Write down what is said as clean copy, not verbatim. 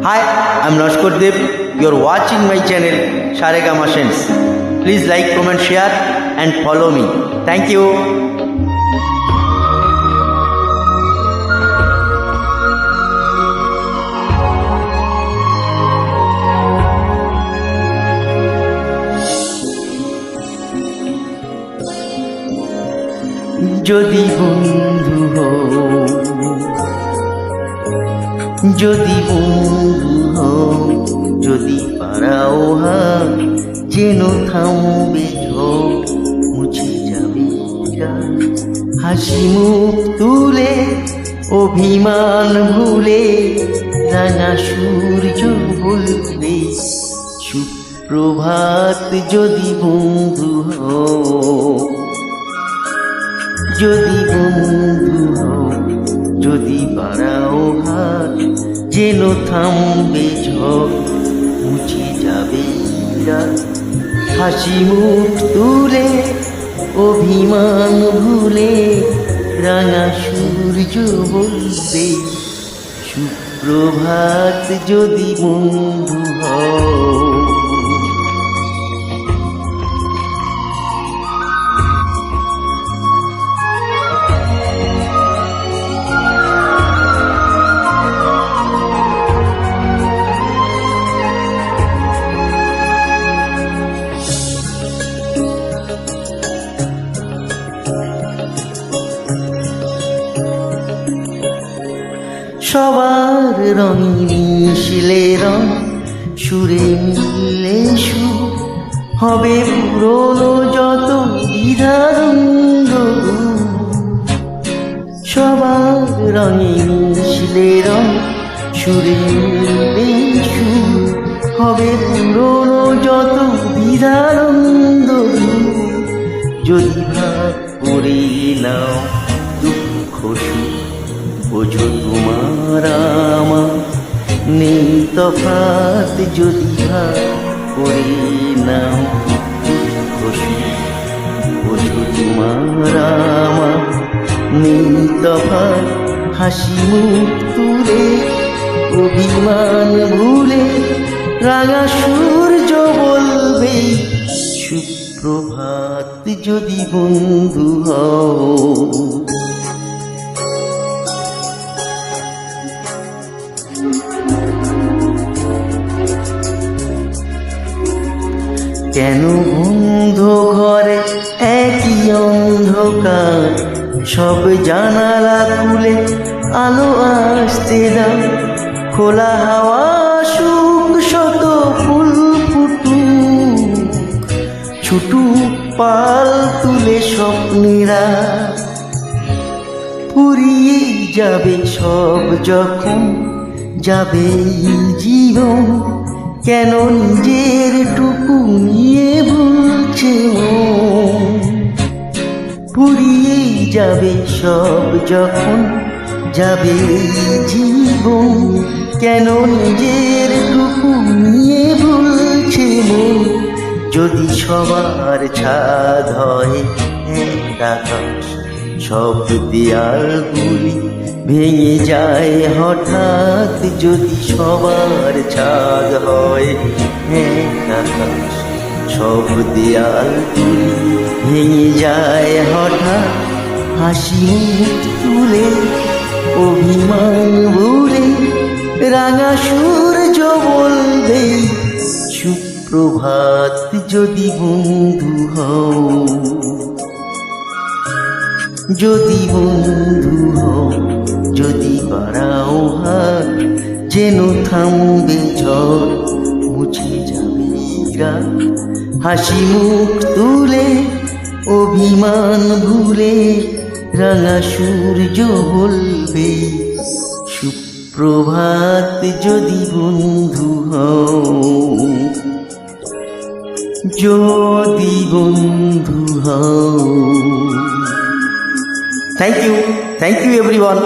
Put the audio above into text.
Hi, I'm Nashkor Dev. You're watching my channel Saregama Sense. Please like, comment, share and follow me. Thank you. যদি বন্ধু হও, যদি বন্ধু হও, যদি পারাও হাত যেন থামবে ঝড়, মুছে যাবে রাত। হাসি মুখ তুলে অভিমান ভুলে রাঙা সূর্য বলবে সুপ্রভাত। যদি বন্ধু হও, যদি বন্ধু হও, যদি বাড়াও হাত যেন থামবে ঝড়, মুছে যাবে রাত। হাসি মুখ তুলে অভিমান ভুলে রাঙা সূর্য বলবে সুপ্রভাত। যদি বন্ধু হও, সবার রঙে মিশলে রং, সুরে মিললে সুর, হবে পুরনো যত দ্বিধাদ্বন্দ্ব। সবার রঙে মিশলে রং, সুরে মিললে সুর, হবে পুরনো যত দ্বিধাদ্বন্দ্ব। যদি ভাগ করে নাও দুঃখ সুখ, বোঝো তোমার আমার নেই তফাৎ। যদি ভাগ করে নাও দুঃখ সুখ, বোঝো তোমার আমার নেই তফাৎ। হাসি মুখ তুলে অভিমান ভুলে রাঙা সূর্য বলবে সুপ্রভাত। যদি বন্ধু হও, কেন বন্ধ ঘরে একই অন্ধকার, সব জানালা খুলে আলো আসতে দাও। খোলা হাওয়া সুখ শত ফুল ফুটুক, ছুটুক পাল তুলে স্বপ্নেরা। ফুরিয়ে যাবে সব যখন যাবে জীবন, কেন নিজের টুকু নিয়ে ভুলছে মন। ফুরিয়ে যাবে সব যখন যাবে জীবন, কেন নিজের টুকু নিয়ে ভুলছে মন। যদি সবার ছাদ হয় এক আকাশ, সব দেয়ালগুলি ভেঙে যায় হঠাৎ। যদি সবার ছাদ হয় এক আকাশ, সব দেয়ালগুলি ভেঙে যায় হঠাৎ। হাসি মুখ তুলে অভিমান ভুলে রাঙা সূর্য বলবে সুপ্রভাত। যদি বন্ধু হও, যদি বন্ধু হও, যদি বাড়াও হাত যেন থামবে ঝড়, মুছে যাবে রাত। হাসি মুখ তুলে অভিমান ভুলে রাঙা সূর্য বলবে সুপ্রভাত। যদি বন্ধু হও, যদি বন্ধু হও। Thank you everyone.